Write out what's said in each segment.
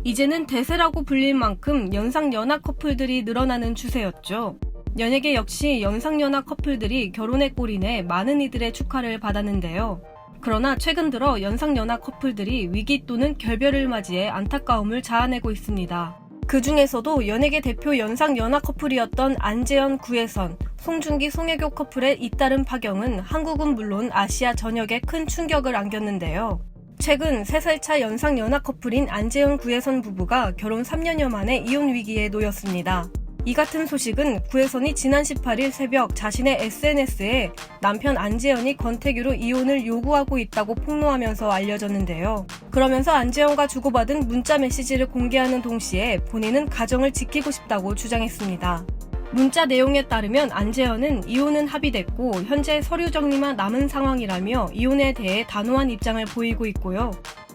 이제는 대세라고 불릴 만큼 연상연하 커플들이 늘어나는 추세였죠. 연예계 역시 연상연하 커플들이 결혼의 꼴이내 많은 이들의 축하를 받았는데요. 그러나 최근 들어 연상연하 커플들이 위기 또는 결별을 맞이해 안타까움을 자아내고 있습니다. 그 중에서도 연예계 대표 연상연하 커플이었던 안재현, 구혜선, 송중기, 송혜교 커플의 잇따른 파경은 한국은 물론 아시아 전역에 큰 충격을 안겼는데요. 최근 3살 차 연상연하 커플인 안재현, 구혜선 부부가 결혼 3년여 만에 이혼 위기에 놓였습니다. 이 같은 소식은 구혜선이 지난 18일 새벽 자신의 SNS에 남편 안재현이 권태규로 이혼을 요구하고 있다고 폭로하면서 알려졌는데요. 그러면서 안재현과 주고받은 문자 메시지를 공개하는 동시에 본인은 가정을 지키고 싶다고 주장했습니다. 문자 내용에 따르면 안재현은 이혼은 합의됐고 현재 서류 정리만 남은 상황이라며 이혼에 대해 단호한 입장을 보이고 있고요.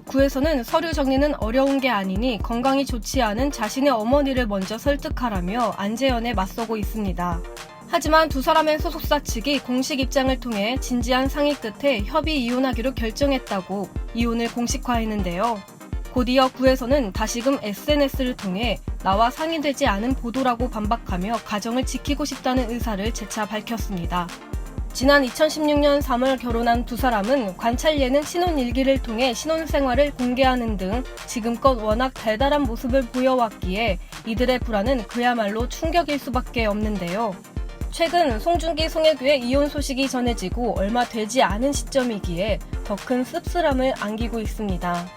구에서는 서류 정리는 어려운 게 아니니 건강이 좋지 않은 자신의 어머니를 먼저 설득하라며 안재현에 맞서고 있습니다. 하지만 두 사람의 소속사 측이 공식 입장을 통해 진지한 상의 끝에 협의 이혼하기로 결정했다고 이혼을 공식화했는데요. 곧 이어 구에서는 다시금 SNS를 통해 나와 상의되지 않은 보도라고 반박하며 가정을 지키고 싶다는 의사를 재차 밝혔습니다. 지난 2016년 3월 결혼한 두 사람은 관찰 예능 신혼일기를 통해 신혼생활을 공개하는 등 지금껏 워낙 달달한 모습을 보여왔기에 이들의 불화는 그야말로 충격일 수밖에 없는데요. 최근 송중기, 송혜교의 이혼 소식이 전해지고 얼마 되지 않은 시점이기에 더 큰 씁쓸함을 안기고 있습니다.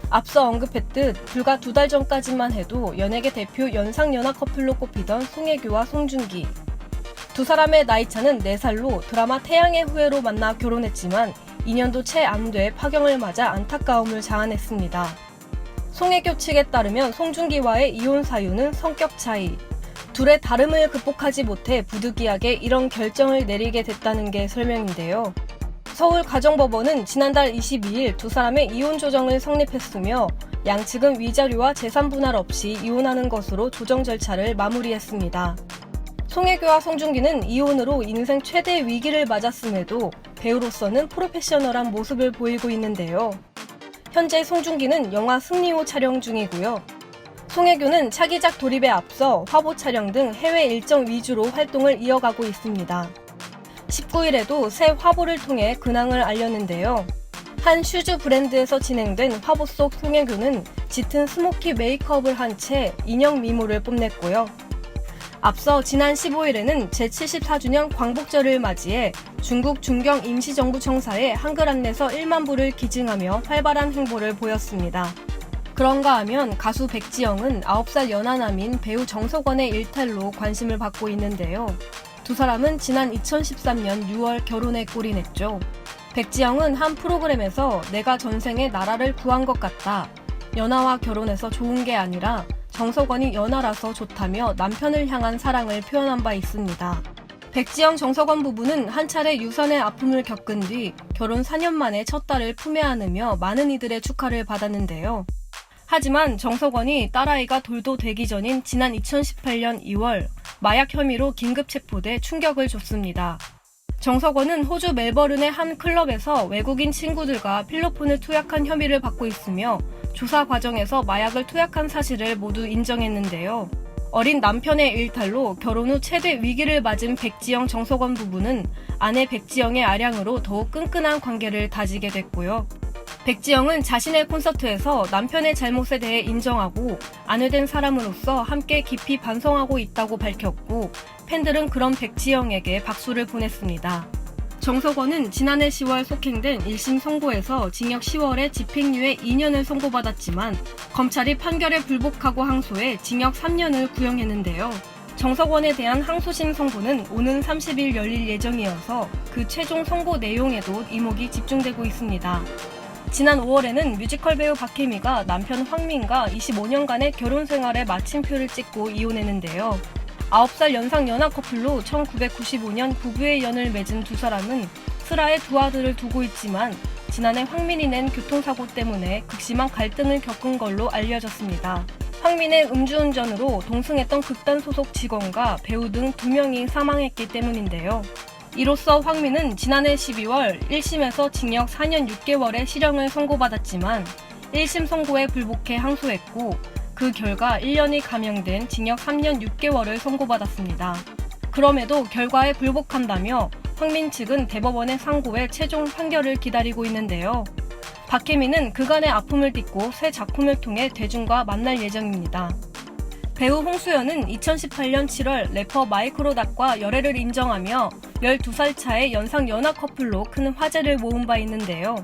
앞서 언급했듯 불과 2달 전까지만 해도 연예계 대표 연상연하 커플로 꼽히던 송혜교와 송중기. 두 사람의 나이차는 4살로 드라마 태양의 후예로 만나 결혼했지만 2년도 채 안 돼 파경을 맞아 안타까움을 자아냈습니다. 송혜교 측에 따르면 송중기와의 이혼 사유는 성격 차이, 둘의 다름을 극복하지 못해 부득이하게 이런 결정을 내리게 됐다는 게 설명인데요. 서울가정법원은 지난달 22일 두 사람의 이혼 조정을 성립했으며 양측은 위자료와 재산 분할 없이 이혼하는 것으로 조정 절차를 마무리했습니다. 송혜교와 송중기는 이혼으로 인생 최대 위기를 맞았음에도 배우로서는 프로페셔널한 모습을 보이고 있는데요. 현재 송중기는 영화 승리호 촬영 중이고요. 송혜교는 차기작 돌입에 앞서 화보 촬영 등 해외 일정 위주로 활동을 이어가고 있습니다. 19일에도 새 화보를 통해 근황을 알렸는데요. 한 슈즈 브랜드에서 진행된 화보 속 송혜교는 짙은 스모키 메이크업을 한 채 인형 미모를 뽐냈고요. 앞서 지난 15일에는 제74주년 광복절을 맞이해 중국 중경 임시정부 청사에 한글 안내서 1만 부를 기증하며 활발한 행보를 보였습니다. 그런가 하면 가수 백지영은 9살 연하남인 배우 정석원의 일탈로 관심을 받고 있는데요. 두 사람은 지난 2013년 6월 결혼에 골인했죠. 백지영은 한 프로그램에서 내가 전생에 나라를 구한 것 같다. 연하와 결혼해서 좋은 게 아니라 정석원이 연하라서 좋다며 남편을 향한 사랑을 표현한 바 있습니다. 백지영, 정석원 부부는 한 차례 유산의 아픔을 겪은 뒤 결혼 4년 만에 첫 딸을 품에 안으며 많은 이들의 축하를 받았는데요. 하지만 정석원이 딸아이가 돌도 되기 전인 지난 2018년 2월 마약 혐의로 긴급 체포돼 충격을 줬습니다. 정석원은 호주 멜버른의 한 클럽에서 외국인 친구들과 필로폰을 투약한 혐의를 받고 있으며 조사 과정에서 마약을 투약한 사실을 모두 인정했는데요. 어린 남편의 일탈로 결혼 후 최대 위기를 맞은 백지영, 정석원 부부는 아내 백지영의 아량으로 더욱 끈끈한 관계를 다지게 됐고요. 백지영은 자신의 콘서트에서 남편의 잘못에 대해 인정하고 아내된 사람으로서 함께 깊이 반성하고 있다고 밝혔고 팬들은 그런 백지영에게 박수를 보냈습니다. 정석원은 지난해 10월 속행된 1심 선고에서 징역 10월에 집행유예 2년을 선고받았지만 검찰이 판결에 불복하고 항소해 징역 3년을 구형했는데요. 정석원에 대한 항소심 선고는 오는 30일 열릴 예정이어서 그 최종 선고 내용에도 이목이 집중되고 있습니다. 지난 5월에는 뮤지컬 배우 박혜미가 남편 황민과 25년간의 결혼 생활에 마침표를 찍고 이혼했는데요. 9살 연상연하 커플로 1995년 부부의 연을 맺은 두 사람은 슬하에 두 아들을 두고 있지만 지난해 황민이 낸 교통사고 때문에 극심한 갈등을 겪은 걸로 알려졌습니다. 황민의 음주운전으로 동승했던 극단 소속 직원과 배우 등 2명이 사망했기 때문인데요. 이로써 황미는 지난해 12월 1심에서 징역 4년 6개월의 실형을 선고받았지만 1심 선고에 불복해 항소했고 그 결과 1년이 감형된 징역 3년 6개월을 선고받았습니다. 그럼에도 결과에 불복한다며 황민 측은 대법원의 상고에 최종 판결을 기다리고 있는데요. 박혜민은 그간의 아픔을 딛고 새 작품을 통해 대중과 만날 예정입니다. 배우 홍수연은 2018년 7월 래퍼 마이크로닷과 열애를 인정하며 12살 차의 연상 연하 커플로 큰 화제를 모은 바 있는데요.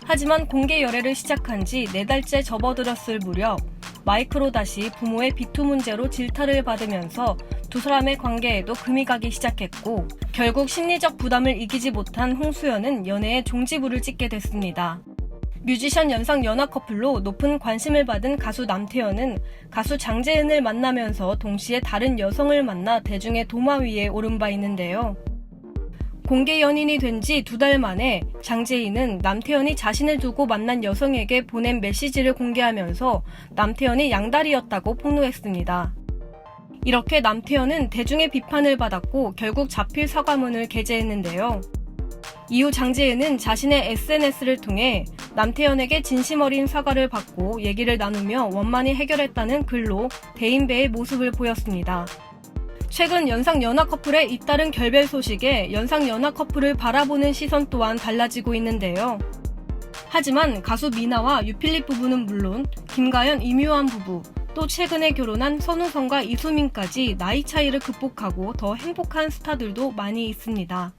하지만 공개 열애를 시작한 지 4달째 접어들었을 무렵 마이크로닷이 부모의 비투 문제로 질타를 받으면서 두 사람의 관계에도 금이 가기 시작했고 결국 심리적 부담을 이기지 못한 홍수연은 연애에 종지부를 찍게 됐습니다. 뮤지션 연상 연하 커플로 높은 관심을 받은 가수 남태현은 가수 장재은을 만나면서 동시에 다른 여성을 만나 대중의 도마 위에 오른 바 있는데요. 공개 연인이 된 지 2달 만에 장재인은 남태현이 자신을 두고 만난 여성에게 보낸 메시지를 공개하면서 남태현이 양다리였다고 폭로했습니다. 이렇게 남태현은 대중의 비판을 받았고 결국 자필 사과문을 게재했는데요. 이후 장재은은 자신의 SNS를 통해 남태현에게 진심 어린 사과를 받고 얘기를 나누며 원만히 해결했다는 글로 대인배의 모습을 보였습니다. 최근 연상 연하 커플의 잇따른 결별 소식에 연상 연하 커플을 바라보는 시선 또한 달라지고 있는데요. 하지만 가수 미나와 유필립 부부는 물론 김가연, 임요한 부부, 또 최근에 결혼한 선우성과 이수민까지 나이 차이를 극복하고 더 행복한 스타들도 많이 있습니다.